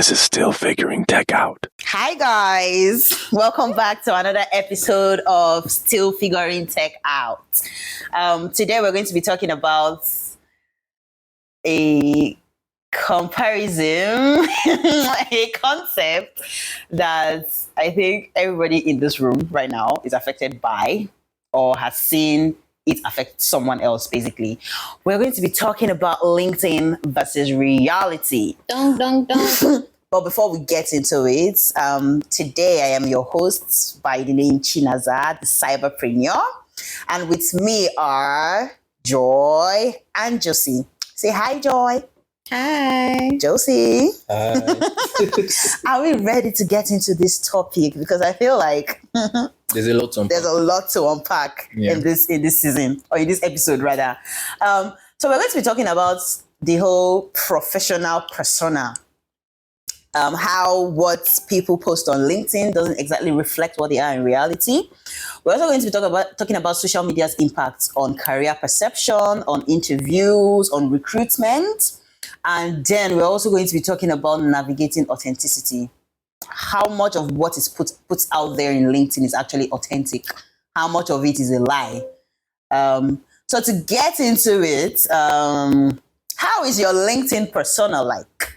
This is Still Figuring Tech Out. Hi guys, welcome back to another episode of Still Figuring Tech Out. Today we're going to be talking about a comparison, a concept that I think everybody in this room right now is affected by or has seen it affect someone else. Basically, we're going to be talking about LinkedIn versus reality. Dun, dun, dun. But before we get into it, today I am your host by the name Chinaza, the cyberpreneur. And with me are Joy and Josie. Say hi, Joy. Hi. Josie. Hi. Are we ready to get into this topic? Because I feel like There's a lot to unpack. there's a lot to unpack in this season, or in this episode rather. So we're going to be talking about the whole professional persona. How what people post on LinkedIn doesn't exactly reflect what they are in reality. We're also going to be talking about social media's impact on career perception, on interviews, on recruitment. And then we're also going to be talking about navigating authenticity. How much of what is put out there in LinkedIn is actually authentic? How much of it is a lie? So to get into it, how is your LinkedIn persona like?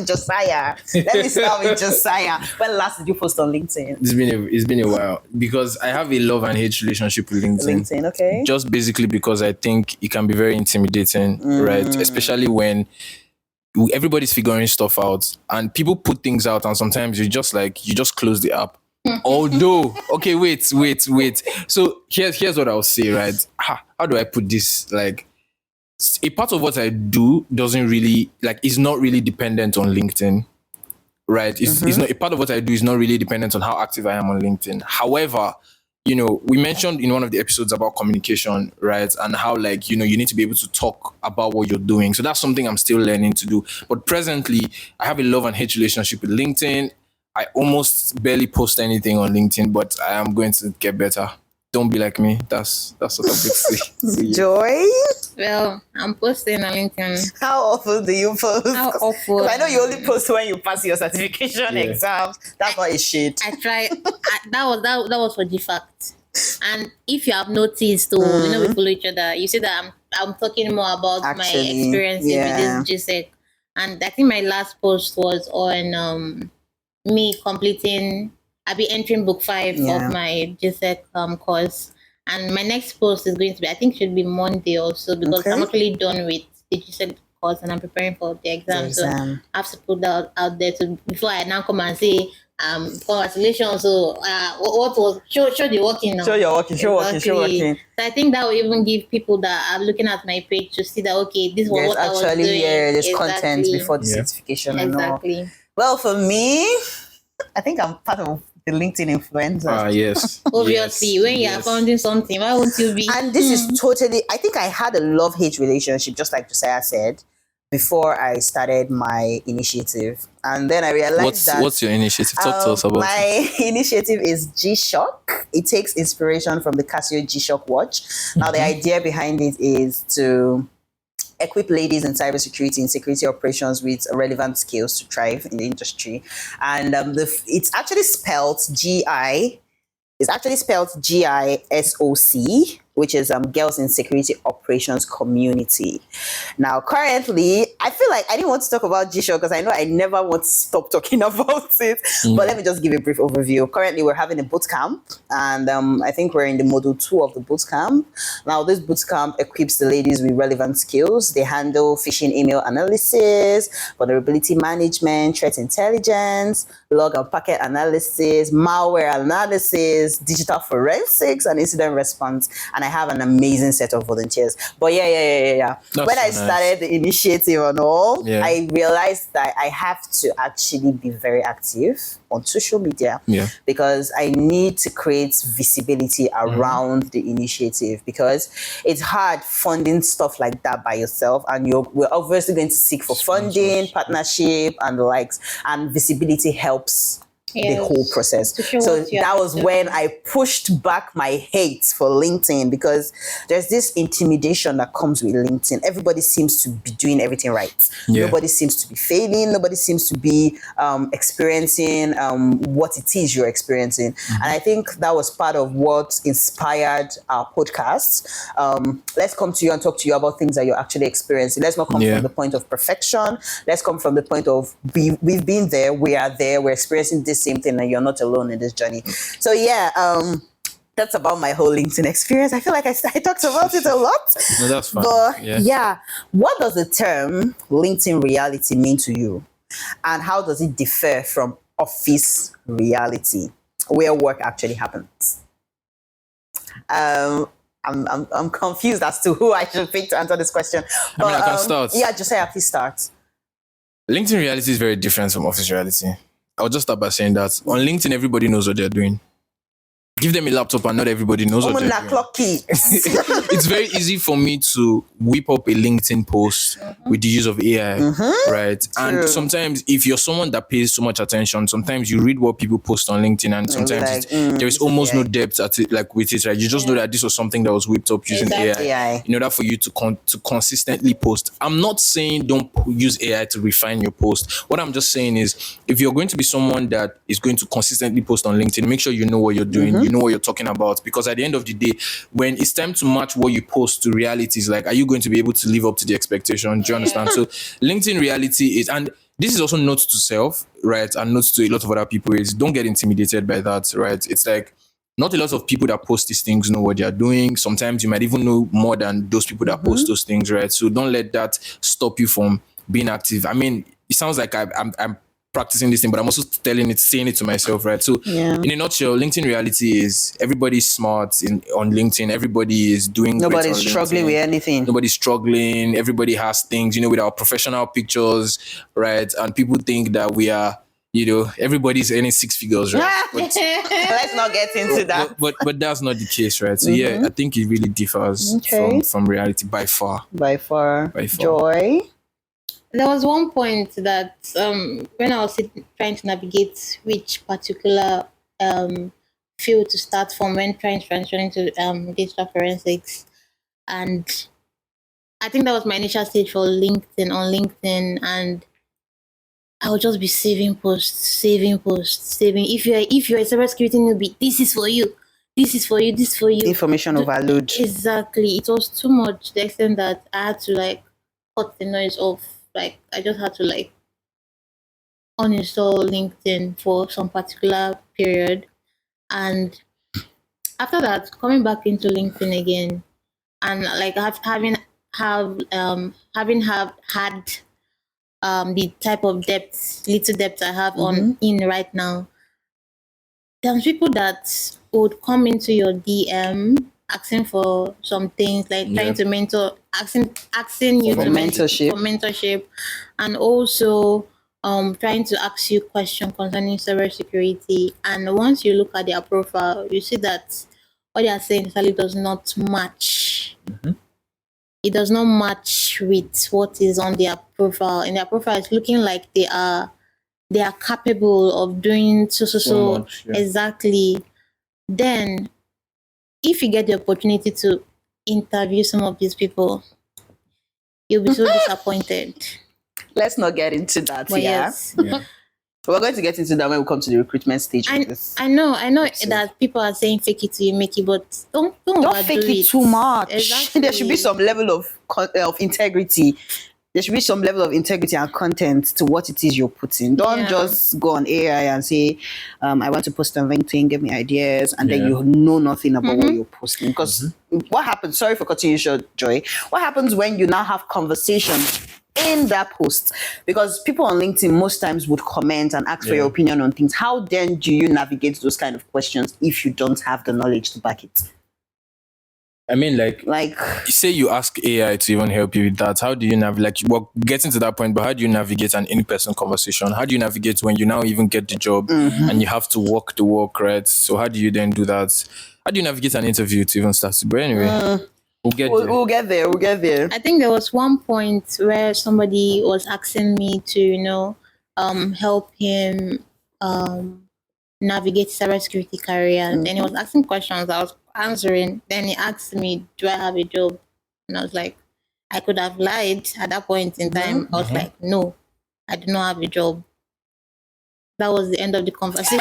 Josiah. Let me start with Josiah. When last did you post on LinkedIn? It's been a while because I have a love and hate relationship with LinkedIn. Okay. Just basically because I think it can be very intimidating, right? Especially when everybody's figuring stuff out and people put things out and sometimes you just close the app. Although, okay, wait. So here's what I'll say, right? How do I put this? Like, a part of what I do doesn't really is not really dependent on LinkedIn, right? It's not a part of what I do is not really dependent on how active I am on LinkedIn. However, we mentioned in one of the episodes about communication, right? And how you need to be able to talk about what you're doing. So that's something I'm still learning to do. But presently, I have a love and hate relationship with LinkedIn. I almost barely post anything on LinkedIn, but I am going to get better. Don't be like me. That's what I'm going to say. Joy? Well, I'm posting on LinkedIn. How often do you post? How often? I know you only post when you pass your certification exams. That's not a shit. I try. That was for GFACT. And if you have noticed, we follow each other. You see that I'm talking more about my experiences with this GSEC. And I think my last post was on me completing. I'll be entering book 5 of my GSEC course. And my next post is going to be, I think should be Monday also, because I'm actually done with the GSEC course and I'm preparing for the exam. So I have to put that out there before I now come and say, congratulations. So what was, show the working now. Show your working, show working. So I think that will even give people that are looking at my page to see that, okay, this was what I was doing. There's content before the certification and all. Well, for me, I think I'm part of the LinkedIn influencers. Yes. Obviously, when you are founding something, why won't you be? And this is totally, I think I had a love-hate relationship, just like Josiah said, before I started my initiative. And then I realized what's your initiative? Talk to us about my initiative is G-Shock. It takes inspiration from the Casio G-Shock watch. Now, the idea behind it is to equip ladies in cybersecurity and security operations with relevant skills to thrive in the industry. And it's actually spelled GISOC, which is Girls in Security Operations Community. Now, currently, I feel like I didn't want to talk about G-Shock because I know I never want to stop talking about it. But let me just give a brief overview. Currently, we're having a boot camp, and I think we're in the module 2 of the boot camp. Now, this boot camp equips the ladies with relevant skills. They handle phishing email analysis, vulnerability management, threat intelligence, log and packet analysis, malware analysis, digital forensics, and incident response. And I have an amazing set of volunteers. But when I started the initiative and all, I realized that I have to actually be very active on social media because I need to create visibility around the initiative, because it's hard funding stuff like that by yourself, and we're obviously going to seek for funding, partnership, and the likes, and visibility helps the whole process. So that was when I pushed back my hate for LinkedIn, because there's this intimidation that comes with LinkedIn. Everybody seems to be doing everything right. Nobody seems to be failing. Nobody seems to be experiencing what it is you're experiencing. And I think that was part of what inspired our podcast. Let's come to you and talk to you about things that you're actually experiencing. Let's not come from the point of perfection. Let's come from the point of we've been there, we are there, we're experiencing this same thing, and you're not alone in this journey. So that's about my whole LinkedIn experience. I feel like I talked about it a lot. No, that's fine. But what does the term LinkedIn reality mean to you? And how does it differ from office reality, where work actually happens? I'm confused as to who I should pick to answer this question. But, I can start. Yeah, Josiah, please start. LinkedIn reality is very different from office reality. I'll just start by saying that on LinkedIn, everybody knows what they're doing. Give them a laptop and not everybody knows what they're doing. It's very easy for me to whip up a LinkedIn post with the use of AI, right? True. And sometimes if you're someone that pays so much attention, sometimes you read what people post on LinkedIn, and sometimes there is almost no depth at it, like with it, right? You just know that this was something that was whipped up using AI in order for you to consistently post. I'm not saying don't use AI to refine your post. What I'm just saying is, if you're going to be someone that is going to consistently post on LinkedIn, make sure you know what you're doing. You know what you're talking about, because at the end of the day, when it's time to match what you post to realities, like, are you going to be able to live up to the expectation? Do you understand? So LinkedIn reality is, and this is also note to self, right, and notes to a lot of other people, is don't get intimidated by that, right? It's like, not a lot of people that post these things know what they are doing. Sometimes you might even know more than those people that post those things, right? So don't let that stop you from being active. I mean, it sounds like I'm practicing this thing, but I'm also saying it to myself, right? So in a nutshell, LinkedIn reality is everybody's smart on LinkedIn. Everybody is doing Nobody's struggling with anything. Nobody's struggling. Everybody has things, with our professional pictures, right? And people think that we are, everybody's earning six figures, right? But, let's not get into that. But that's not the case, right? So I think it really differs from reality by far. By far. Joy? There was one point that when I was trying to navigate which particular field to start from when trying to transition into digital forensics, and I think that was my initial stage for LinkedIn, and I would just be saving posts. If you're a cybersecurity newbie, this is for you. This is for you. This is for you. Information overload. Exactly. It was too much to the extent that I had to cut the noise off. I just had to uninstall LinkedIn for some particular period, and after that, coming back into LinkedIn again, and having had the type of little depth I have in right now. There's people that would come into your DM asking for some things, trying to asking you for mentorship, and also trying to ask you questions concerning cybersecurity. And once you look at their profile, you see that what they are saying actually does not match. It does not match with what is on their profile. In their profile, it's looking like they are capable of doing so much, exactly. Then, if you get the opportunity to interview some of these people, you'll be so disappointed. Let's not get into that. But yes. We're going to get into that when we come to the recruitment stage. I know that people are saying fake it till you make it, but don't fake it too much. Exactly. There should be some level of integrity. There should be some level of integrity and content to what it is you're putting. Don't just go on AI and say, I want to post on LinkedIn, give me ideas, and then you know nothing about what you're posting. Because what happens, sorry for cutting you short, Joy, what happens when you now have conversations in that post? Because people on LinkedIn most times would comment and ask for your opinion on things. How then do you navigate those kind of questions if you don't have the knowledge to back it? I mean, like you say you ask AI to even help you with that. How do you navigate? Getting to that point, but how do you navigate an in-person conversation? How do you navigate when you now even get the job and you have to walk the walk, right? So how do you then do that? How do you navigate an interview to even start? But anyway, we'll get there. I think there was one point where somebody was asking me to, help him navigate cybersecurity career. Then he was asking questions. I was answering. Then he asked me, "Do I have a job?" And I was like, I could have lied at that point in time. I was like, "No, I do not have a job." That was the end of the conversation.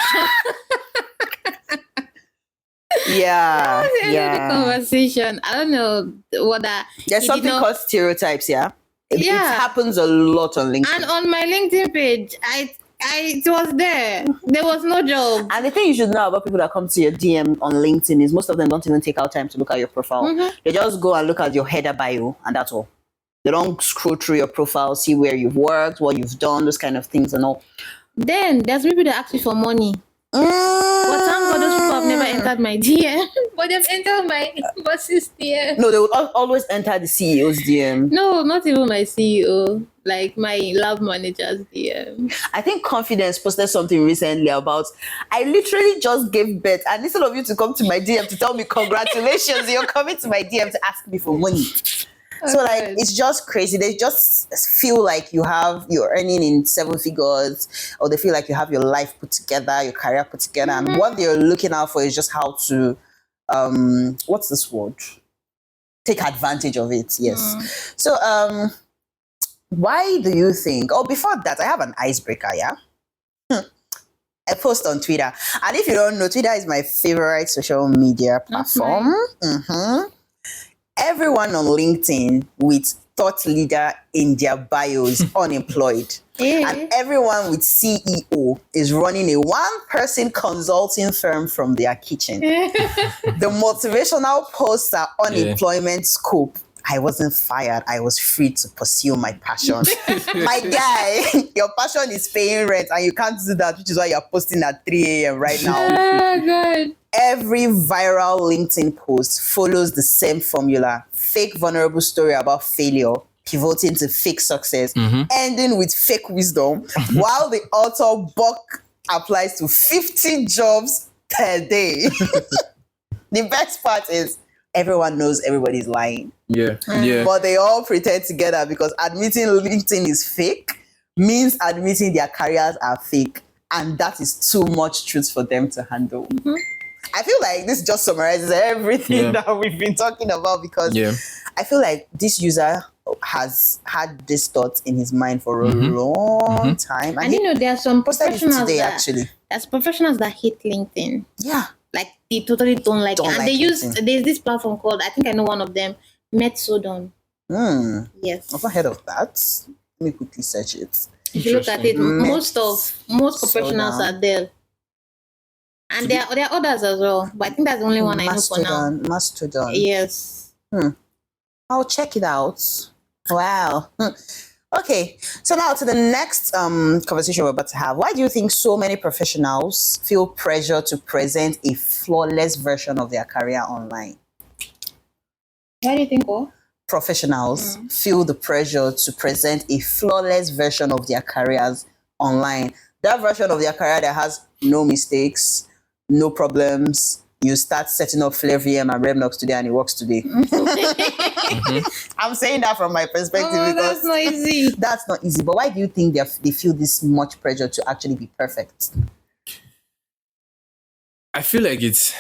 Yeah. The conversation. I don't know what that. There's something called stereotypes, yeah? It happens a lot on LinkedIn. And on my LinkedIn page, it was there. There was no job. And the thing you should know about people that come to your DM on LinkedIn is most of them don't even take out time to look at your profile. They just go and look at your header bio, and that's all. They don't scroll through your profile, see where you've worked, what you've done, those kind of things and all. Then there's people that ask you for money. But thank God those people have never entered my DM. But they've entered my boss's DM. No, they would always enter the CEO's DM. No, not even my CEO. Like my lab manager's DM. I think Confidence posted something recently about, I literally just gave birth, and instead of you to come to my DM to tell me congratulations, you're coming to my DM to ask me for money. So like it's just crazy. They just feel like you're earning in 7 figures, or they feel like you have your life put together, your career put together, and what they're looking out for is just how to what's this word? Take advantage of it. Yes. So why do you think? Oh, before that, I have an icebreaker. Yeah. I post on Twitter, and if you don't know, Twitter is my favorite social media platform. Everyone on LinkedIn with thought leader in their bio is unemployed. And everyone with CEO is running a one-person consulting firm from their kitchen. The motivational posts are unemployment scope. I wasn't fired. I was free to pursue my passion. My guy, your passion is paying rent and you can't do that, which is why you're posting at 3 a.m. right now. Oh, God. Every viral LinkedIn post follows the same formula. Fake vulnerable story about failure, pivoting to fake success, ending with fake wisdom, while the author buck applies to 50 jobs per day. The best part is everyone knows everybody's lying. Yeah. But they all pretend together because admitting LinkedIn is fake means admitting their careers are fake. And that is too much truth for them to handle. I feel like this just summarizes everything that we've been talking about, because I feel like this user has had this thought in his mind for a long time. And you know, there are some professionals today, that actually. There's professionals that hate LinkedIn. Yeah. Like they totally don't like it. And they use there's this platform called, I think I know one of them, Metsodon. Yes. I've not heard of that. Let me quickly search it. If you look at it, most professionals are there. And there are others as well, but I think that's the only one I know for now. Mastodon. Yes. I'll check it out. Wow. Okay, so now to the next conversation we're about to have. Why do you think so many professionals feel pressure to present a flawless version of their career online? Why do you think so? Professionals feel the pressure to present a flawless version of their careers online. That version of their career that has no mistakes, no problems. You start setting up Flare VM and RevNox today and it works today. I'm saying that from my perspective because that's not easy. That's not easy. But why do you think they feel this much pressure to actually be perfect? I feel like it's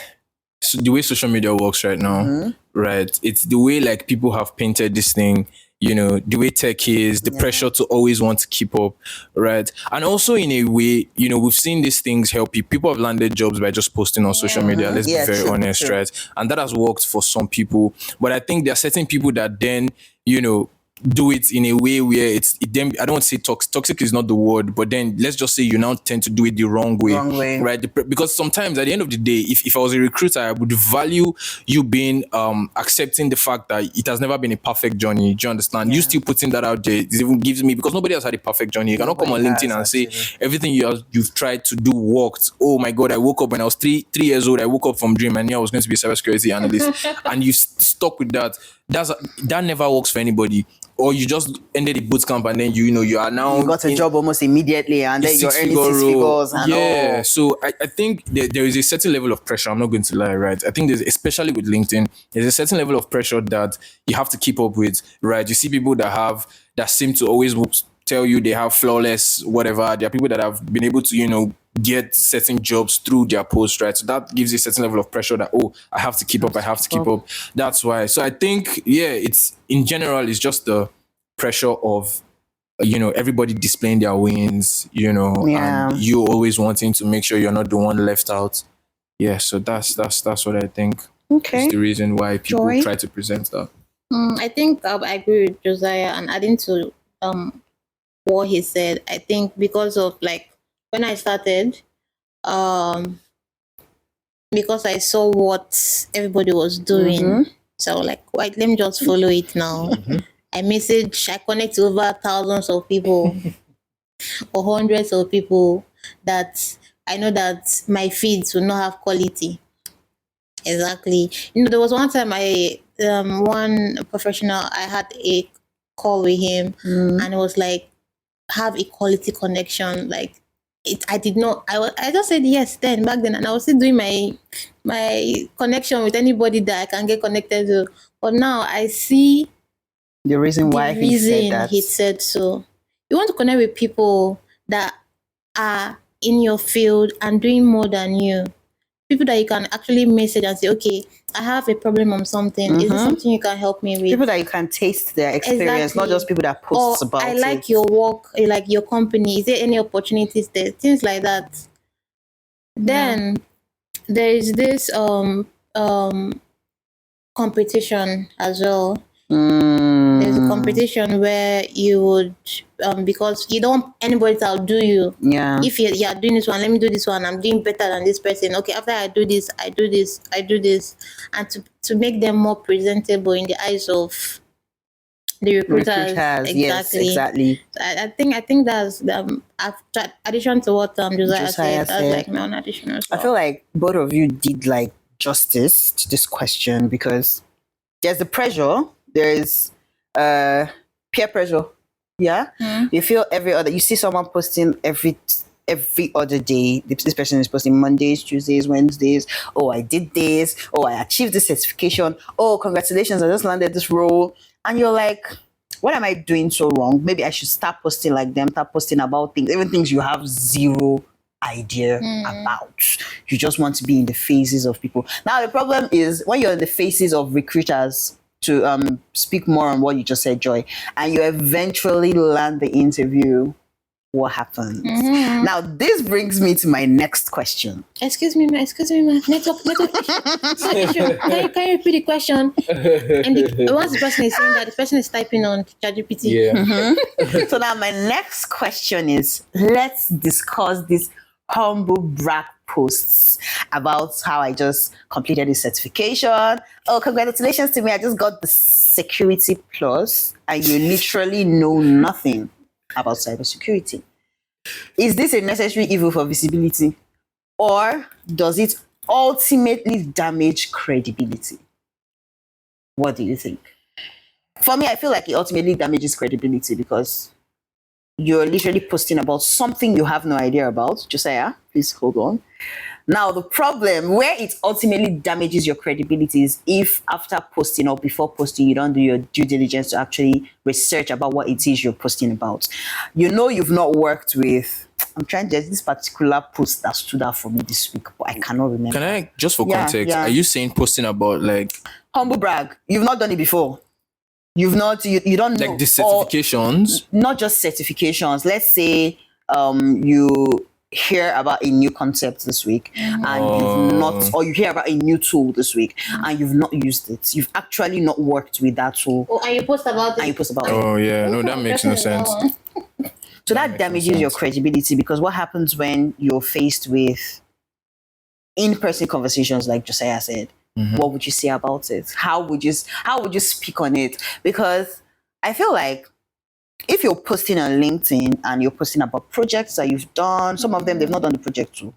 the way social media works right now, right? It's the way like people have painted this thing, you know, the way tech is, the pressure to always want to keep up, right? And also in a way, you know, we've seen these things help you. People have landed jobs by just posting on social media, let's be very honest, right? And that has worked for some people. But I think there are certain people that then, you know, do it in a way where then I don't want to say toxic is not the word, but then let's just say you now tend to do it the wrong way. Right? Because sometimes at the end of the day, if I was a recruiter, I would value you being accepting the fact that it has never been a perfect journey. Do you understand? You still putting that out there, it even gives me, because nobody has had a perfect journey. You cannot come on LinkedIn and say everything you've tried to do worked. Oh my God, I woke up when I was three years old. I woke up from dream and knew I was going to be a cybersecurity analyst, and you stuck with that. That never works for anybody. Or you just ended the boot camp and then you are now... You got a job almost immediately and then you're earning 6 figures. And so I think there is a certain level of pressure. I'm not going to lie, right? I think there's, especially with LinkedIn, there's a certain level of pressure that you have to keep up with, right? You see people that seem to always tell you they have flawless whatever. There are people that have been able to, get certain jobs through their post, right? So that gives you a certain level of pressure that, I have to keep up, I have to keep up. That's why. So I think, it's in general, it's just the pressure of, everybody displaying their wins, and you always wanting to make sure you're not the one left out. Yeah, so that's what I think. Okay. Is the reason why people try to present that. I think I agree with Josiah, and adding to what he said, I think because of when I started, because I saw what everybody was doing, so let me just follow it now. I connect to over thousands of people or hundreds of people that I know that my feeds will not have quality. Exactly. There was one time one professional, I had a call with him, and it was have a quality connection. I did not. I just said yes then back then, and I was still doing my connection with anybody that I can get connected to. But now I see the reason why he said that. He said so. You want to connect with people that are in your field and doing more than you. People that you can actually message and say, okay, I have a problem on something. Is this something you can help me with? People that you can taste their experience, not just people that post about it. I like your work, I like your company. Is there any opportunities there? Things like that. Then there is this competition as well. There's a competition where you would because you don't want anybody to outdo you. If you're doing this one, let me do this one. I'm doing better than this person. Okay, after I do this, I do this, and to make them more presentable in the eyes of the recruiters. Yes, exactly. I think that's after addition to what Josiah said. That's my own addition as well. I feel like both of you did justice to this question, because there's the pressure. There is peer pressure. You feel you see someone posting every other day. This person is posting Mondays, Tuesdays, Wednesdays. I did this. I achieved this certification. Congratulations, I just landed this role. And you're like, what am I doing so wrong? Maybe I should start posting like them, start posting about things, even things you have zero idea about. You just want to be in the faces of people. Now the problem is when you're in the faces of recruiters, to speak more on what you just said, Joy, and you eventually land the interview, what happens? Now, this brings me to my next question. Excuse me, network issue. Can you repeat the question? And once the person is saying that, the person is typing on ChatGPT. So now my next question is, let's discuss this humble brag posts about how I just completed the certification. Congratulations to me, I just got the security plus, and you literally know nothing about cybersecurity. Is this a necessary evil for visibility, or does it ultimately damage credibility? What do you think? For me, I feel like it ultimately damages credibility, because you're literally posting about something you have no idea about. Josiah, please hold on. Now, the problem where it ultimately damages your credibility is if after posting or before posting, you don't do your due diligence to actually research about what it is you're posting about. You've not worked with... there's this particular post that stood out for me this week, but I cannot remember. Can I, just for context, are you saying posting about humble brag? You've not done it before. You've not, you don't know. The certifications? Not just certifications. Let's say you hear about a new concept this week and you've not, or you hear about a new tool this week and you've not used it. You've actually not worked with that tool. And you post about it. Oh, yeah. No, that makes no sense. So that damages your credibility, because what happens when you're faced with in-person conversations, like Josiah said? What would you say about it? How would you speak on it? Because I feel like if you're posting on LinkedIn and you're posting about projects that you've done, some of them they've not done the project too.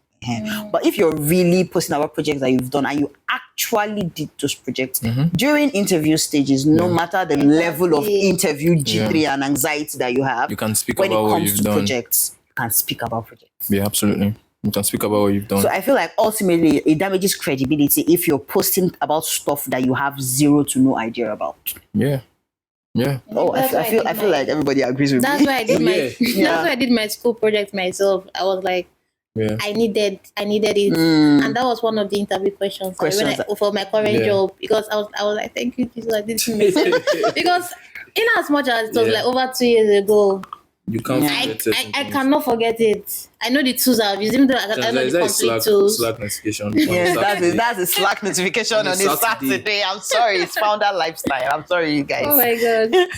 But if you're really posting about projects that you've done and you actually did those projects during interview stages, no matter the level of interview G3 and anxiety that you have, you can speak when about it what comes you've to done. projects, you can speak about projects. Yeah, absolutely. You can speak about what you've done. So I feel like ultimately it damages credibility if you're posting about stuff that you have zero to no idea about. Yeah. Yeah. Oh, I feel like everybody agrees with That's me. why I did my Yeah. that's why I did my school project myself. I was like, Yeah. I needed it, and that was one of the interview questions. For my current job, because I was like, thank you, Jesus, I didn't make sense. Because in as much as it was like over 2 years ago, You can't forget it. I cannot forget it. I know the tools I've used, even though I know the complete tools. Slack notification. Yes, that's a Slack notification on a Saturday. I'm sorry, it's founder lifestyle. I'm sorry, you guys. Oh my god.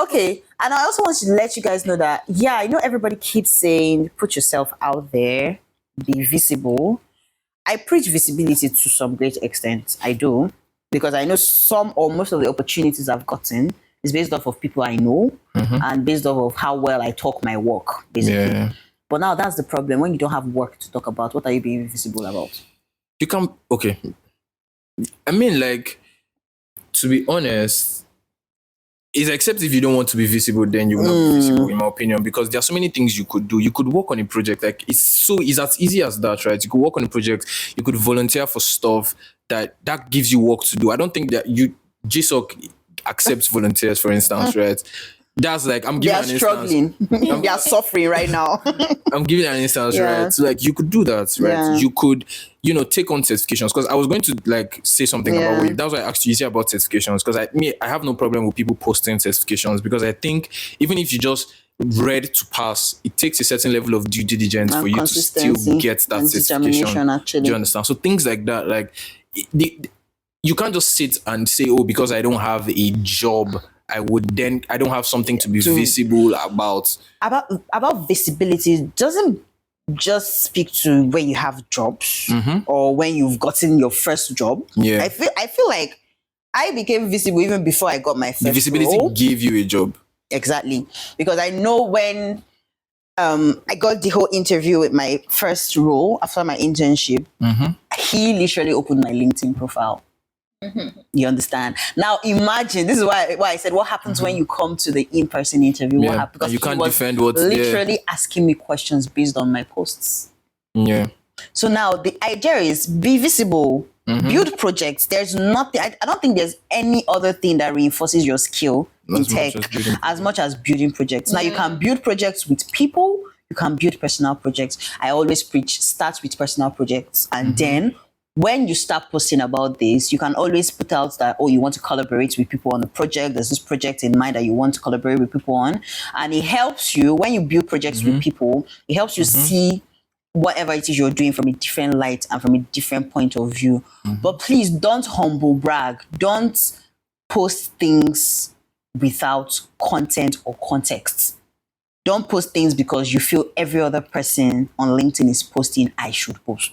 Okay, and I also want to let you guys know that I know everybody keeps saying put yourself out there, be visible. I preach visibility to some great extent. I do, because I know some or most of the opportunities I've gotten is based off of people I know and based off of how well I talk my work, basically. Yeah. But now that's the problem. When you don't have work to talk about, what are you being visible about? You can, okay. I mean, like, to be honest, it's except if you don't want to be visible, then you will not be visible, in my opinion, because there are so many things you could do. You could work on a project, like it's as easy as that, right? You could work on a project, you could volunteer for stuff that gives you work to do. I don't think that GSOC accepts volunteers, for instance, right? That's like, I'm giving an struggling. instance. They are suffering right now. I'm giving an instance, right? So like, you could do that, right? Yeah. You could, take on certifications. Because I was going to like say something about what that's why I asked you about certifications. Because I have no problem with people posting certifications, because I think even if you just read to pass, it takes a certain level of due diligence and for you to still get that certification. Actually. Do you understand? So things like that, like you can't just sit and say, oh, because I don't have a job, I don't have something to be visible about. About visibility doesn't just speak to when you have jobs or when you've gotten your first job. Yeah. I feel like I became visible even before I got my first The visibility role. gave you a job. Exactly. Because I know when I got the whole interview with my first role after my internship, he literally opened my LinkedIn profile. You understand? Now imagine, this is why I said, what happens when you come to the in-person interview? What happens? Because you can't defend what's literally asking me questions based on my posts. Yeah. So now the idea is be visible, build projects. There's nothing, I don't think there's any other thing that reinforces your skill in tech as much as building projects. Now you can build projects with people, you can build personal projects. I always preach, start with personal projects, and then when you start posting about this, you can always put out that, oh, you want to collaborate with people on the project. There's this project in mind that you want to collaborate with people on. And it helps you, when you build projects with people, it helps you see whatever it is you're doing from a different light and from a different point of view. But please don't humble brag. Don't post things without content or context. Don't post things because you feel every other person on LinkedIn is posting, I should post.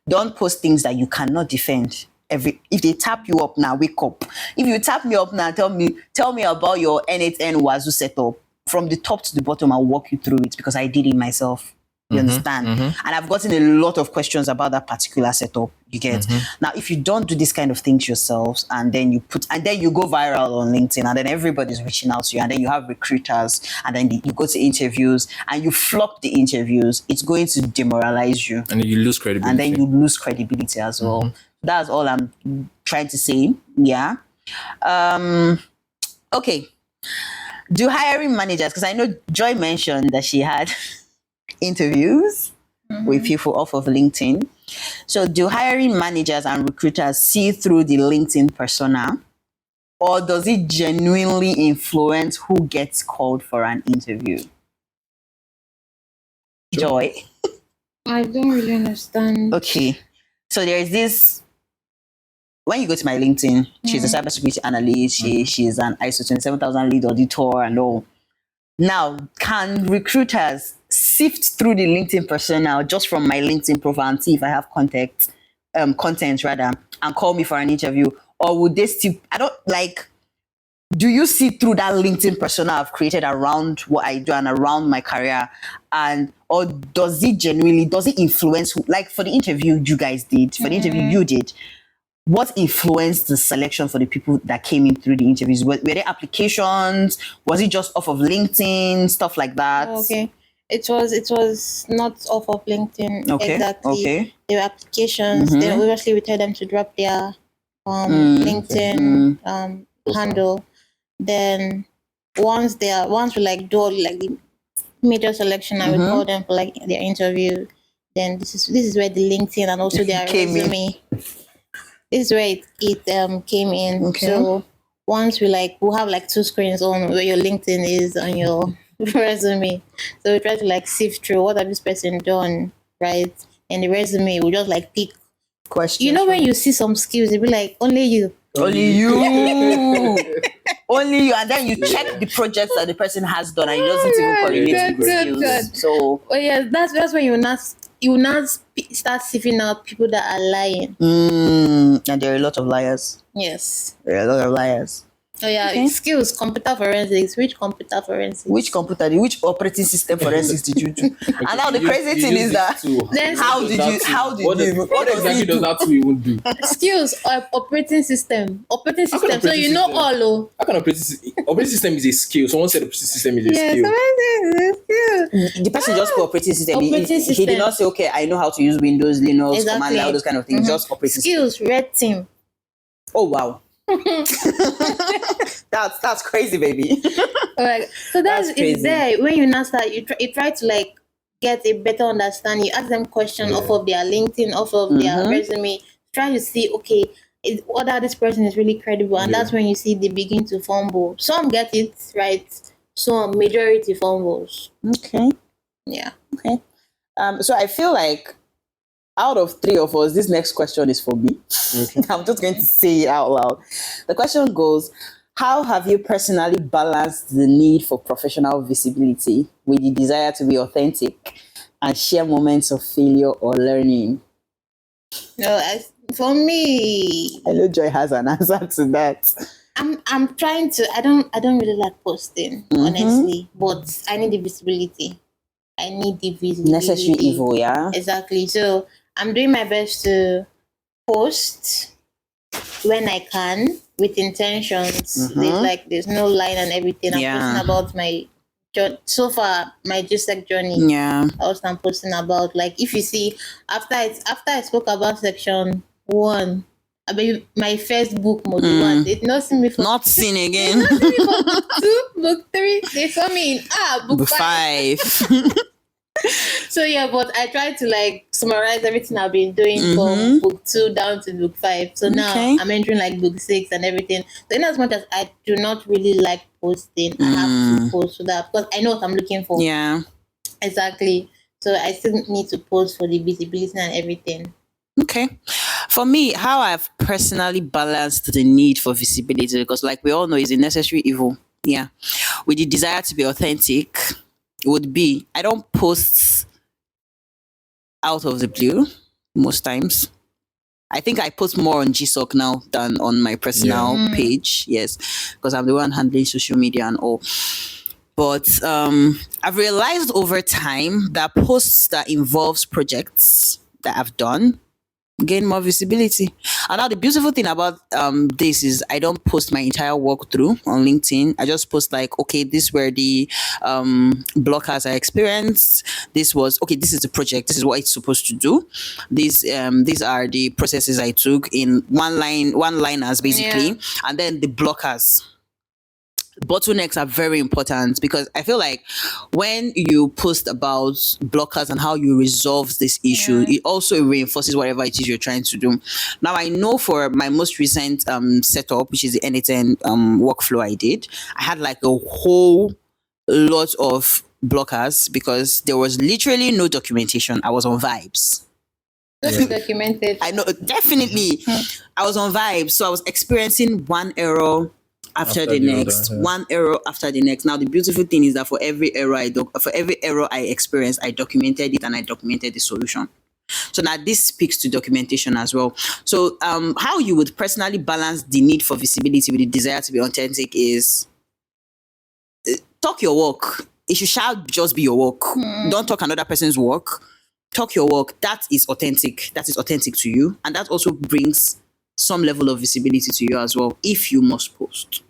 Don't post things that you cannot defend. If they tap you up now, wake up. If you tap me up now, tell me about your N8N Wazoo setup. From the top to the bottom, I'll walk you through it because I did it myself. You understand? And I've gotten a lot of questions about that particular setup. You get? Now, if you don't do this kind of things yourselves, and then you go viral on LinkedIn, and then everybody's reaching out to you, and then you have recruiters, and then you go to interviews, and you flop the interviews, it's going to demoralize you. And then you lose credibility. And then you lose credibility as well. That's all I'm trying to say. Yeah. Okay. Do hiring managers, because I know Joy mentioned that she had interviews with people off of LinkedIn. So do hiring managers and recruiters see through the LinkedIn persona, or does it genuinely influence who gets called for an interview? Joy? I don't really understand. Okay. So there is this, when you go to my LinkedIn, she's a cybersecurity analyst, she's an ISO 27000 lead auditor and all. Now, can recruiters sift through the LinkedIn persona just from my LinkedIn profile and see if I have content and call me for an interview? Or would they still, do you see through that LinkedIn persona I've created around what I do and around my career? Or does it influence, like for the interview you guys did, for the interview you did, what influenced the selection for the people that came in through the interviews? Were there applications? Was it just off of LinkedIn? Stuff like that? Okay. It was not off of LinkedIn. Okay. Exactly. Okay. There were applications. Then obviously we tell them to drop their LinkedIn handle. Then once we like do all, like the major selection, I would call them for like their interview. Then this is where the LinkedIn and also their resume. This is where it came in. Okay. So once we'll have like two screens on where your LinkedIn is on your resume. So we try to like sift through what have this person done, right? And the resume we just like pick questions. You know when you see some skills, it be like only you. Only you. Only you. And then you check the projects that the person has done and it doesn't even correlate with skills. So that's when you not start sifting out people that are lying. And there are a lot of liars. Yes. There are a lot of liars. Oh yeah, Okay. skills, computer forensics. Which computer forensics? Which operating system forensics did you do? And now the crazy thing is that how did you what exactly does that tool even do? Skills or operating system. Operating system. So you know system? all. Oh. How can operating system is a skill? Someone said operating system is a Yes, skill. the person just put operating system. He Operating did not say, okay, I know how to use Windows, Linux, Exactly. command line, all those kind of things. Just operating system. Skills, red team. Oh wow. that's crazy, baby. Alright. So that's crazy. it's there. When you now start, you try to like get a better understanding. You ask them questions off of their LinkedIn, off of their resume. Try to see, okay, whether this person is really credible, and that's when you see they begin to fumble. Some get it right, some majority fumbles. Okay. Yeah. Okay. So I feel like out of three of us, this next question is for me. Okay. I'm just going to say it out loud. The question goes, how have you personally balanced the need for professional visibility with the desire to be authentic and share moments of failure or learning? No, for me, I know Joy has an answer to that. I'm trying to. I don't really like posting, honestly, but I need the visibility. I need the visibility. Necessary evil, yeah? Exactly. So I'm doing my best to post when I can with intentions. There's no line and everything. I'm posting about my so far my GSEC journey. Yeah. Also I'm posting about, like, if you see after I spoke about section 1, I mean my first book module 1, they not see me for not seen again. not see me for book 2, book 3. They saw me in book 5. So yeah, but I try to like summarize everything I've been doing from book 2 down to book 5. So now I'm entering like book 6 and everything. So in as much as I do not really like posting, I have to post for that because I know what I'm looking for. Yeah. Exactly. So I still need to post for the visibility and everything. Okay. For me, how I've personally balanced the need for visibility, because like we all know, is a necessary evil. Yeah. With the desire to be authentic, would be I don't post out of the blue most times. I think I post more on GSOC now than on my personal page. Yes, because I'm the one handling social media and all. But I've realized over time that posts that involves projects that I've done gain more visibility. And now the beautiful thing about this is I don't post my entire walkthrough on LinkedIn. I just post like, okay, these were the blockers I experienced. This is the project. This is what it's supposed to do. These are the processes I took in one liners basically, and then the blockers. Bottlenecks are very important because I feel like when you post about blockers and how you resolve this issue, it also reinforces whatever it is you're trying to do. Now, I know for my most recent setup, which is the N8N workflow I did, I had like a whole lot of blockers because there was literally no documentation. I was on vibes. Documented. I know, definitely. I was on vibes. So I was experiencing one error after the next, one error after the next. Now the beautiful thing is that for every error I experienced, I documented it and I documented the solution. So now this speaks to documentation as well. So how you would personally balance the need for visibility with the desire to be authentic is talk your work. It shall just be your work. Don't talk another person's work. Talk your work. That is authentic. That is authentic to you, and that also brings some level of visibility to you as well, if you must post.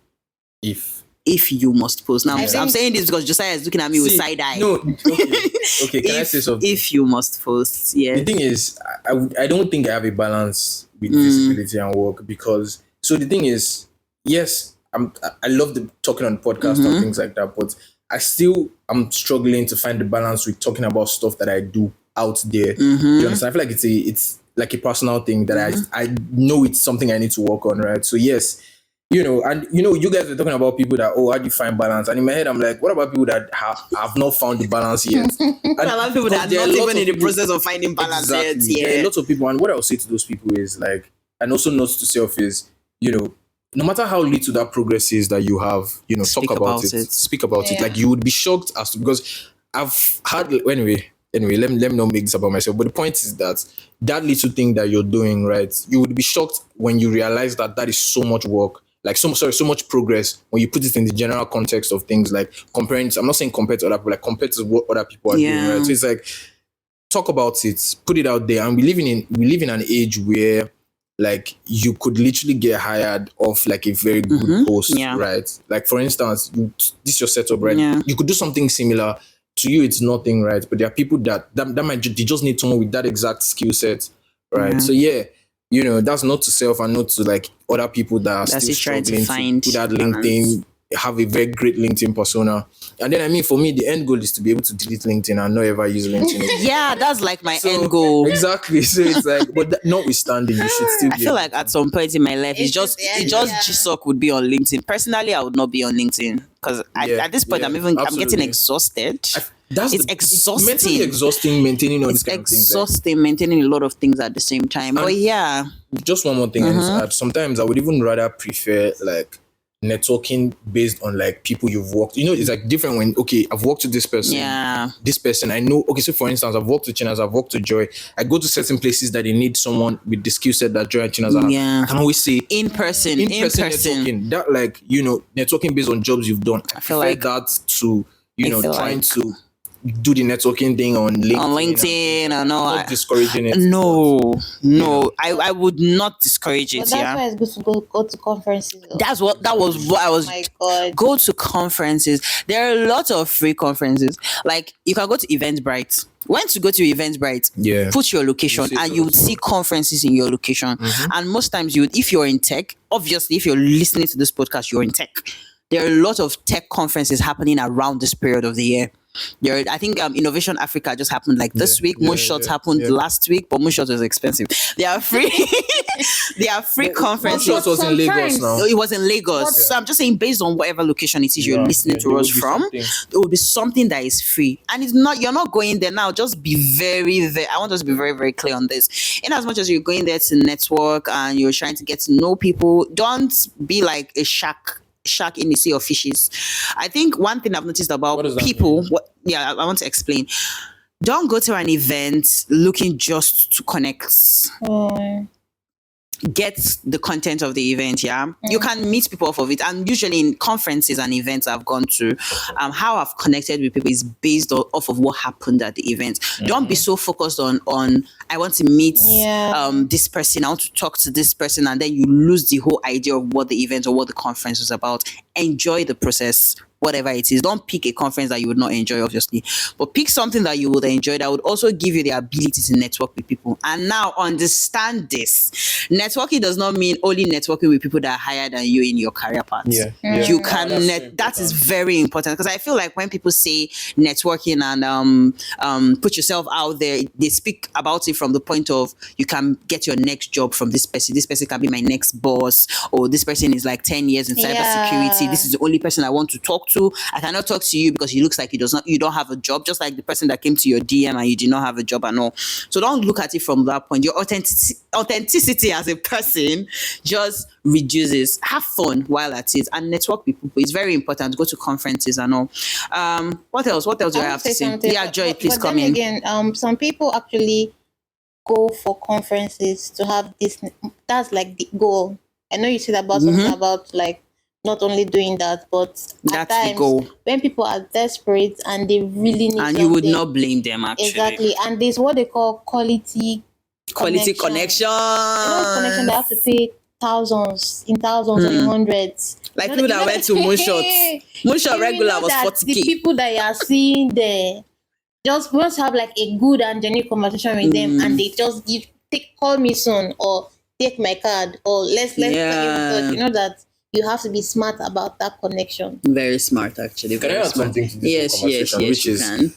If you must post. Now, I'm saying this because Josiah is looking at me with side eye. No, okay. Can I say something? If you must post, yeah. The thing is, I don't think I have a balance with visibility and work because, so the thing is, yes, I love the talking on podcast and things like that, but I'm struggling to find the balance with talking about stuff that I do out there. You understand? I feel like it's like a personal thing that I know it's something I need to work on, right? So yes, and you guys are talking about people that, how do you find balance? And in my head, I'm like, what about people that have not found the balance yet? What about people that are not even in the process of finding balance yet? Yeah. There are lots of people, and what I'll say to those people is like, and also notes to self is, no matter how little that progress is that you have, talk about it. Speak about it. Like, you would be shocked as to, because I've had, anyway, let me not make this about myself. But the point is that little thing that you're doing, right, you would be shocked when you realize that is so much work. Like, so much progress when you put it in the general context of things, like comparing. I'm not saying compared to other people, like compared to what other people are doing, right? So it's like, talk about it, put it out there. And we live in an age where, like, you could literally get hired off like a very good post, right? Like, for instance, this your setup, right? Yeah. You could do something similar. To you, it's nothing, right? But there are people that might they just need someone with that exact skill set, right? So that's not to self and not to like other people that are still trying struggling to find that LinkedIn, have a very great LinkedIn persona. And then, I mean, for me, the end goal is to be able to delete LinkedIn and not ever use LinkedIn again. Yeah, that's like my end goal. Exactly. So it's like, but notwithstanding, you should still. I feel like at some point in my life, GSOC would be on LinkedIn. Personally, I would not be on LinkedIn because at this point, I'm getting exhausted. It's exhausting. It's mentally exhausting maintaining all these kind of things. It's exhausting maintaining a lot of things at the same time. But yeah. Just one more thing. Sometimes I would even rather prefer like networking based on like people you've worked. It's like different when, okay, I've worked with this person. Yeah. This person, I know. Okay, so for instance, I've worked with Chinas, I've worked with Joy. I go to certain places that they need someone with the skill set that Joy and Chinas have. Yeah. I can always say in person networking. That, like, networking based on jobs you've done. I feel like that to trying to do the networking thing on LinkedIn. Not discouraging it. No, I would not discourage it. But that's why it's good to go to conferences. That was what I was. Oh my God. Go to conferences. There are a lot of free conferences. Like, you can go to Eventbrite. When to go to Eventbrite, put your location and you would see conferences in your location. And most times if you're in tech, obviously if you're listening to this podcast, you're in tech. There are a lot of tech conferences happening around this period of the year. I think Innovation Africa just happened like this week. Moonshots happened last week, but Moonshots was expensive. They are free. They are free conferences. Moonshots was in Lagos now. It was in Lagos. So I'm just saying, based on whatever location it is you're listening to us from, it will be something that is free. And you're not going there now. Just be very, very, I want us to be very, very clear on this. In as much as you're going there to network and you're trying to get to know people, don't be like a shark in the sea of fishes. I think one thing I've noticed about people, I want to explain. Don't go to an event looking just to connect. Get the content of the event. You can meet people off of it, and usually in conferences and events I've gone to, how I've connected with people is based off of what happened at the event. Don't be so focused on I want to meet this person, I want to talk to this person, and then you lose the whole idea of what the event or what the conference was about. Enjoy the process, whatever it is. Don't pick a conference that you would not enjoy, obviously, but pick something that you would enjoy that would also give you the ability to network with people. And now understand this: networking does not mean only networking with people that are higher than you in your career path. You can that is very important, because I feel like when people say networking and put yourself out there, they speak about it from the point of, you can get your next job from this person. This person can be my next boss, or this person is like 10 years in cybersecurity. This is the only person I want to talk to. I cannot talk to you because he looks like you don't have a job, just like the person that came to your DM and you did not have a job and all. So don't look at it from that point. Your authenticity as a person just reduces. Have fun while at it and network with people. It's very important. Go to conferences and all. What else do I have to say? Yeah, Joy, please come in. Again, some people actually go for conferences to have this. That's like the goal. I know you said about something about like not only doing that, but at times, the goal. When people are desperate and they really need and you would not blame them, actually. Exactly. And there's what they call quality connection. Connection They have to pay thousands or in hundreds. Like people that went to Moonshot regular was 40K. The people that you are seeing there just have like a good and genuine conversation with them, and they just call me soon, or take my card, or let's you know that you have to be smart about that connection. Very smart, actually. Can I Very add smart. something to this Yes, conversation, which you is can.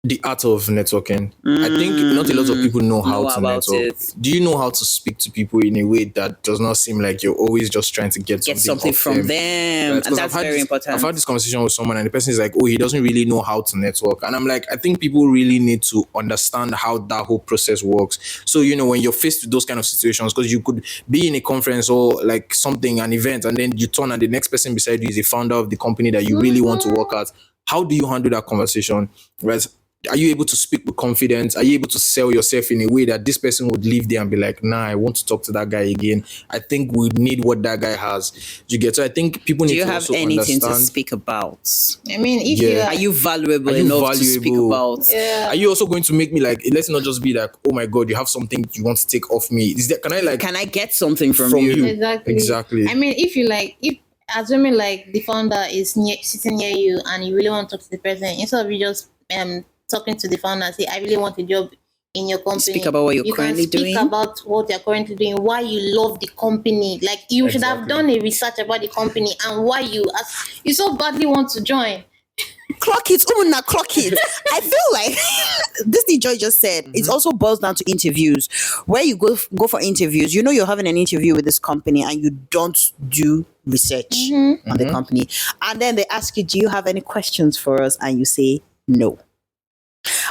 the art of networking? I think not a lot of people know how to about network. it. Do you know how to speak to people in a way that does not seem like you're always just trying to get something off from them? Right? And 'Cause that's very important. I've had this conversation with someone and the person is like, oh, he doesn't really know how to network. And I'm like, I think people really need to understand how that whole process works. So, when you're faced with those kind of situations, because you could be in a conference or like something, an event, and then you turn and the next person beside you is a founder of the company that you really want to work at. How do you handle that conversation? Right? Are you able to speak with confidence? Are you able to sell yourself in a way that this person would leave there and be like, nah, I want to talk to that guy again. I think we need what that guy has. Do you get? So I think people need to also understand. Do you have anything to speak about? I mean, if you are you valuable enough to speak about? Yeah. Are you also going to make me like, let's not just be like, oh my God, you have something you want to take off me. Is that, can I get something from you? Exactly. I mean, if assuming like the founder is sitting near you and you really want to talk to the person, instead of you just talking to the founder and say, I really want a job in your company. Speak about what you're currently doing. Speak about what you're currently doing, why you love the company. Like you should have done a research about the company and why you so badly want to join. Clock it, clock it. I feel like this thing Joy just said, it also boils down to interviews. Where you go for interviews, you're having an interview with this company and you don't do research on the company. And then they ask you, do you have any questions for us? And you say no.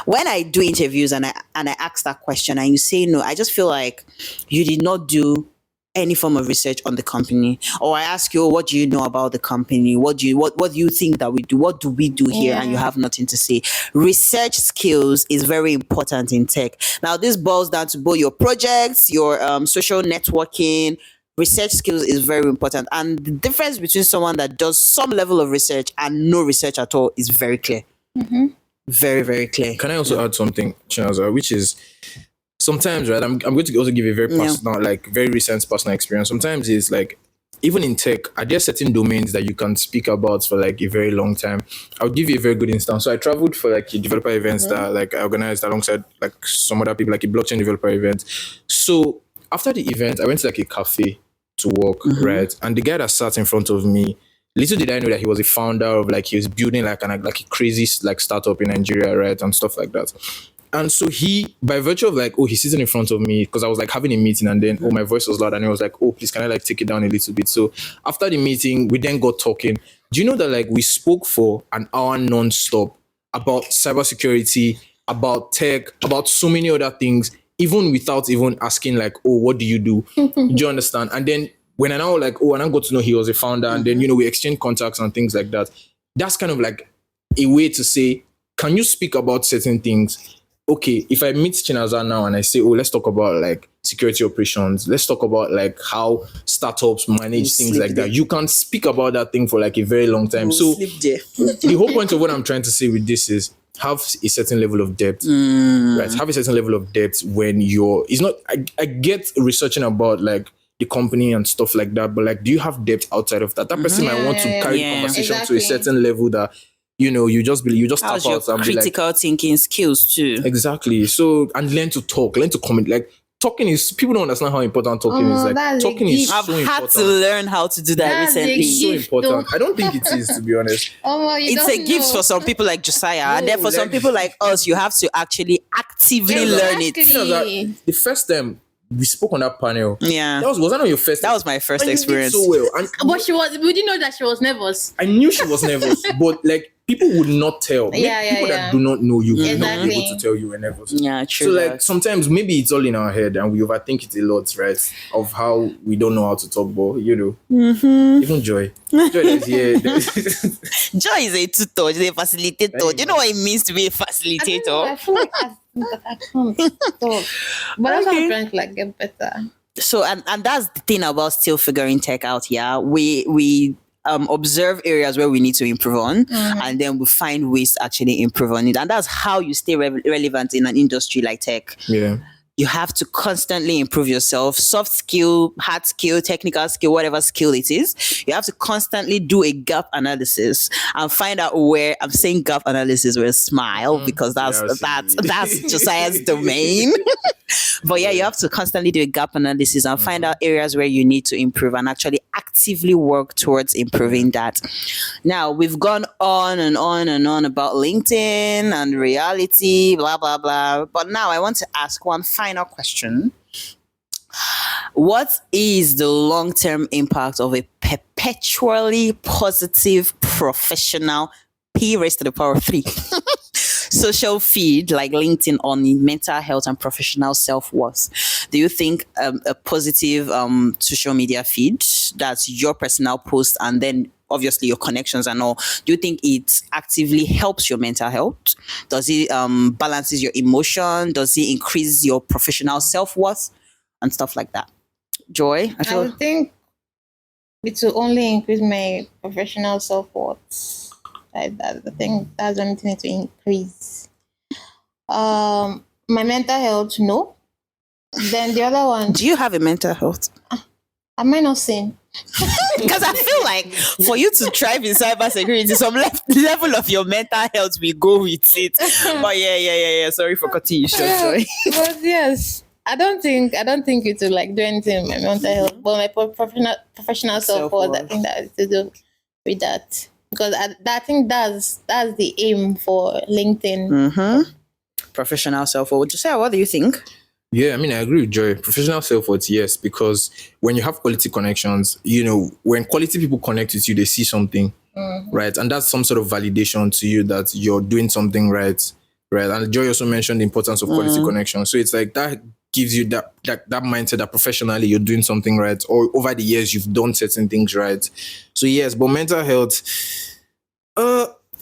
When I do interviews and I ask that question and you say no, I just feel like you did not do any form of research on the company. Or I ask you, what do you know about the company? What do you think that we do? What do we do here? And you have nothing to say. Research skills is very important in tech. Now, this boils down to both your projects, your social networking. Research skills is very important. And the difference between someone that does some level of research and no research at all is very clear. Very, very clear. Can I also add something, Chinaza, which is sometimes, right? I'm going to also give a very personal, like very recent personal experience. Sometimes it's like, even in tech, are there certain domains that you can speak about for like a very long time? I'll give you a very good instance. So I traveled for like developer events that like I organized alongside like some other people, like a blockchain developer event. So after the event, I went to like a cafe to work, right? And the guy that sat in front of me, little did I know that he was a founder of like, he was building like a crazy like startup in Nigeria, right? And stuff like that. And so he, by virtue of like, he's sitting in front of me, because I was like having a meeting and then, my voice was loud and he was like, please, can I like take it down a little bit? So after the meeting, we then got talking. Do you know that like we spoke for an hour non-stop about cybersecurity, about tech, about so many other things, even without even asking like, what do you do? Do you understand? And then when I now like, and I got to know he was a founder and then, we exchanged contacts and things like that. That's kind of like a way to say, can you speak about certain things? Okay, if I meet Chinaza now and I say, let's talk about like security operations, let's talk about like how startups manage things like that. You can speak about that thing for like a very long time. So the whole point of what I'm trying to say with this is have a certain level of depth, right? Have a certain level of depth when it's not, I get researching about like the company and stuff like that, but like, do you have depth outside of that? That person might want to carry the conversation to a certain level that, you just tap out and be like, critical thinking skills too. Exactly. So, and learn to talk, learn to comment. Like, talking is, people don't understand how important talking is. Like, talking is so important. I've had to learn how to do that recently. It's so important. I don't think it is, to be honest. It's a gift for some people like Josiah, and then for some people like us, you have to actually actively learn it. The first time we spoke on that panel, was that not your first? That was my first experience. You did so well. But we didn't know that she was nervous. I knew she was nervous, but like, people would not tell. People that do not know you would not be able to tell you were nervous. Yeah, true. So like sometimes maybe it's all in our head and we overthink it a lot, right? Of how we don't know how to talk, but even Joy. Joy is here. Joy is a tutor, she's a facilitator. Do you know what it means to be a facilitator? I feel like I can't talk. But I'm trying to like get better. So and that's the thing about still figuring tech out. Yeah, we observe areas where we need to improve on, and then we find ways to actually improve on it, and that's how you stay relevant in an industry like tech. Yeah, You have to constantly improve yourself. Soft skill, hard skill, technical skill, whatever skill it is. You have to constantly do a gap analysis and find out where I'm saying gap analysis with a smile because that's Josiah's domain. But yeah, you have to constantly do a gap analysis and find out areas where you need to improve and actually actively work towards improving that. Now, we've gone on and on and on about LinkedIn and reality, blah, blah, blah. But now I want to ask one final question. What is the long-term impact of a perpetually positive professional P raised to the power of 3 social feed like LinkedIn on mental health and professional self-worth? Do you think a positive social media feed, that's your personal post and then obviously your connections and all, do you think it actively helps your mental health? Does it balances your emotion? Does it increase your professional self-worth and stuff like that? Joy? I would think it will only increase my professional self-worth. I think that's the only thing to increase. My mental health, no. Then the other one. Do you have a mental health? Am I not saying? Because I feel like for you to thrive in cybersecurity, some level of your mental health will go with it. But yeah. Sorry for cutting you short, Joy. But yes, I don't think it will like do anything with my mental health. But my professional self-worth, I think that has to do with that. Because I think that's the aim for LinkedIn. Professional self-worth. Josiah, what do you think? Yeah, I mean, I agree with Joy. Professional self-worth, yes, because when you have quality connections, when quality people connect with you, they see something, right? And that's some sort of validation to you that you're doing something right? And Joy also mentioned the importance of quality connection. So it's like that gives you that mindset that professionally you're doing something right, or over the years you've done certain things right. So yes, but mental health,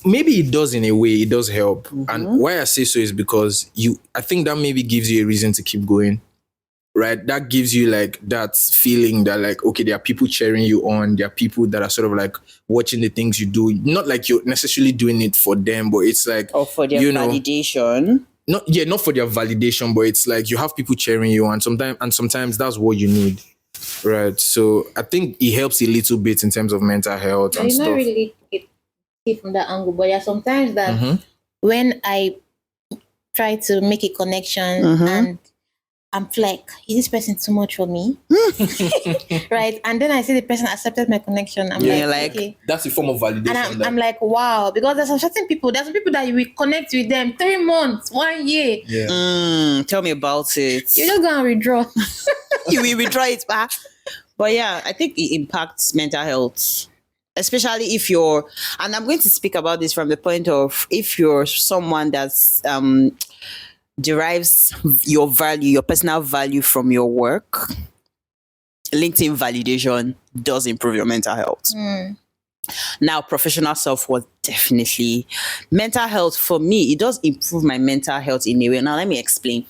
maybe it does in a way, it does help. And why I say so is because I think that maybe gives you a reason to keep going, right? That gives you like that feeling that like, okay, there are people cheering you on. There are people that are sort of like watching the things you do. Not like you're necessarily doing it for them, but it's like, or for their validation. Not for their validation, but it's like you have people cheering you on. Sometimes that's what you need, right? So I think it helps a little bit in terms of mental health and stuff. Not really it from that angle, but there are sometimes that when I try to make a connection and I'm like, is this person too much for me? Right? And then I see the person accepted my connection. I'm like, okay. That's a form of validation. And I'm like, wow, because there's some people that you will connect with them 3 months, 1 year. Yeah. Tell me about it. You just go and withdraw. You will withdraw it back. But yeah, I think it impacts mental health. Especially if you're, and I'm going to speak about this from the point of if you're someone that's derives your value, your personal value from your work, LinkedIn validation does improve your mental health. Now, professional self-worth, definitely. Mental health, for me, it does improve my mental health in a way. Now, let me explain.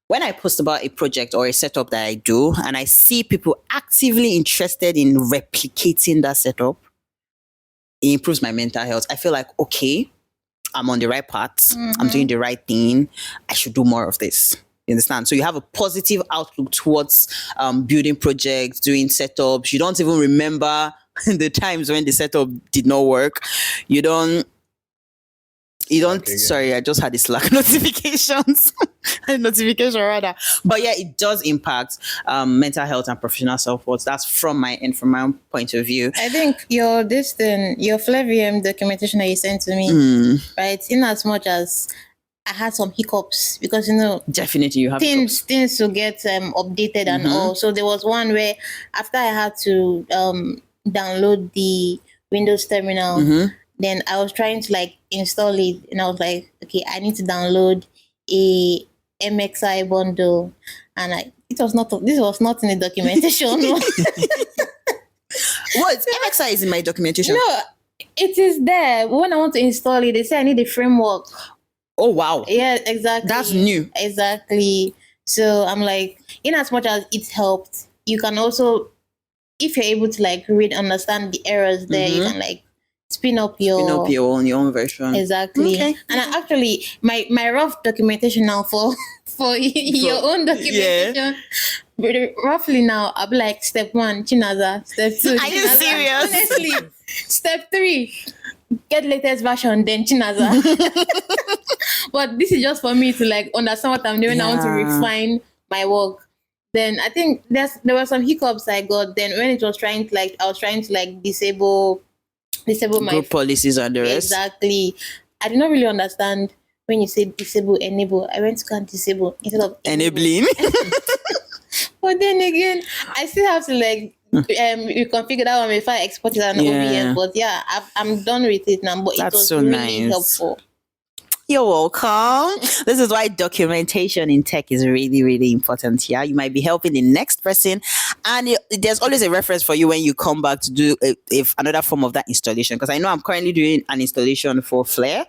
When I post about a project or a setup that I do, and I see people actively interested in replicating that setup, it improves my mental health. I feel like, okay, I'm on the right path. I'm doing the right thing. I should do more of this. You understand? So you have a positive outlook towards building projects, doing setups. You don't even remember the times when the setup did not work. You don't, sorry, I just had the Slack notifications. Notification rather. But yeah, it does impact mental health and professional self-worth. That's from my end, from my own point of view. I think your Flavium documentation that you sent to me, right? In as much as I had some hiccups because definitely you have things to get updated and all. So there was one where after I had to download the Windows terminal, then I was trying to like install it, and I was like, okay, I need to download a MXI bundle, and this was not in the documentation. What? MXI is in my documentation? No, it is there. When I want to install it, they say I need a framework. Oh wow. Yeah, exactly. That's new. Exactly. So I'm like, in as much as it helped, you can also, if you're able to like read, understand the errors there, you can like spin up Spin up your own version. Exactly. Okay. And actually, my rough documentation now for your own documentation, roughly now, I'll be like step 1, Chinaza. Step 2, Are you Chinaza. serious? Honestly, step 3, get latest version, then Chinaza. But this is just for me to like understand what I'm doing. I want to refine my work. Then I think there were some hiccups I got. Then when it was trying to like, I was trying to like disable my group policies and the rest. Exactly. I did not really understand when you say disable, enable. I went to go and disable instead of enabling. But then again, I still have to like reconfigure that one before I export it and OBS. But yeah, I'm done with it now. But That's it was so really nice. helpful. You're welcome. This is why documentation in tech is really, really important here. You might be helping the next person, and there's always a reference for you when you come back to do if another form of that installation. Because I know I'm currently doing an installation for Flare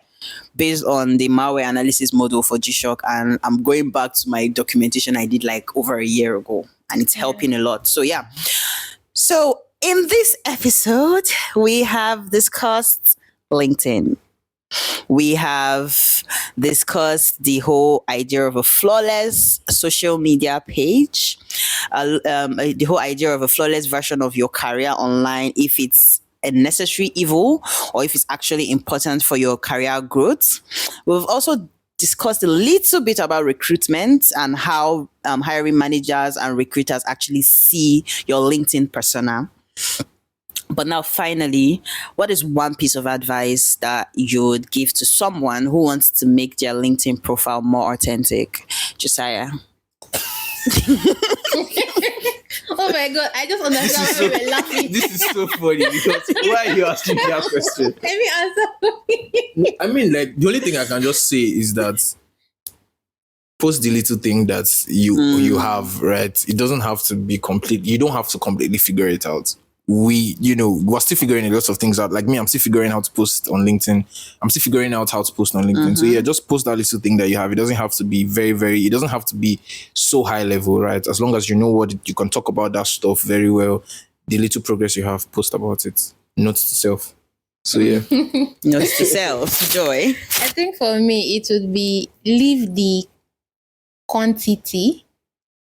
based on the malware analysis model for G-Shock, and I'm going back to my documentation I did like over a year ago, and it's helping a lot. So yeah. So in this episode, we have discussed LinkedIn. We have discussed the whole idea of a flawless social media page, the whole idea of a flawless version of your career online, if it's a necessary evil or if it's actually important for your career growth. We've also discussed a little bit about recruitment and how hiring managers and recruiters actually see your LinkedIn persona. But now, finally, what is one piece of advice that you would give to someone who wants to make their LinkedIn profile more authentic? Josiah. Oh my God, I just understand why we're laughing. This is so funny because why are you asking me that question? Let me answer. I mean, like, the only thing I can just say is that post the little thing that you have, right? It doesn't have to be complete. You don't have to completely figure it out. We're still figuring a lot of things out. Like me, I'm still figuring out how to post on LinkedIn. I'm still figuring out how to post on LinkedIn. So yeah, just post that little thing that you have. It doesn't have to be it doesn't have to be so high level, right? As long as you know you can talk about that stuff very well. The little progress you have, post about it. Note to self. So yeah. Note to self, Joy. I think for me, it would be leave the quantity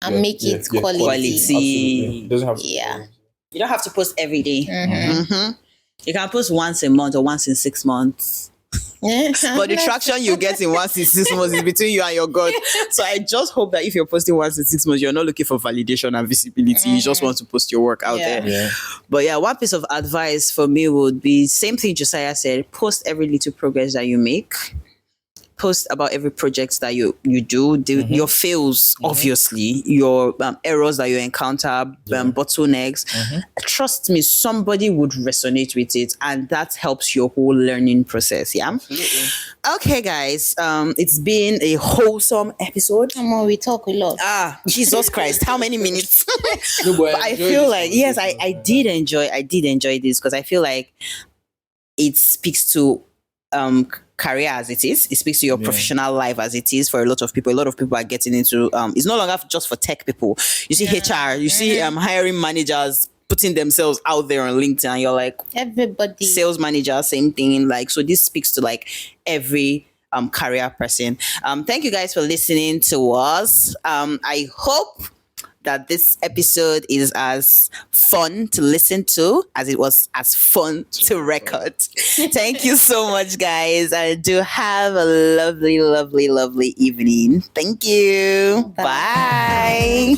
and make it quality. Quality. It doesn't have to You don't have to post every day. You can post once a month or once in 6 months. But the traction you get in once in 6 months is between you and your God. So I just hope that if you're posting once in 6 months, you're not looking for validation and visibility. You just want to post your work out there. Yeah. But yeah, one piece of advice for me would be same thing Josiah said, post every little progress that you make. Post about every project that you do, your fails, obviously, your errors that you encounter, bottlenecks. Trust me, somebody would resonate with it, and that helps your whole learning process. Yeah. Absolutely. Okay, guys. It's been a wholesome episode. We talk a lot. Jesus Christ! How many minutes? No, but I feel like yes, I did enjoy this because I feel like it speaks to career as it is. It speaks to your professional life as it is for a lot of people. A lot of people are getting into it's no longer just for tech people. You see HR, you see hiring managers putting themselves out there on LinkedIn, and you're like, everybody, sales manager, same thing. Like, so this speaks to like every career person. Thank you guys for listening to us. I hope that this episode is as fun to listen to as it was as fun to record. Thank you so much, guys. I do have a lovely, lovely, lovely evening. Thank you. Bye.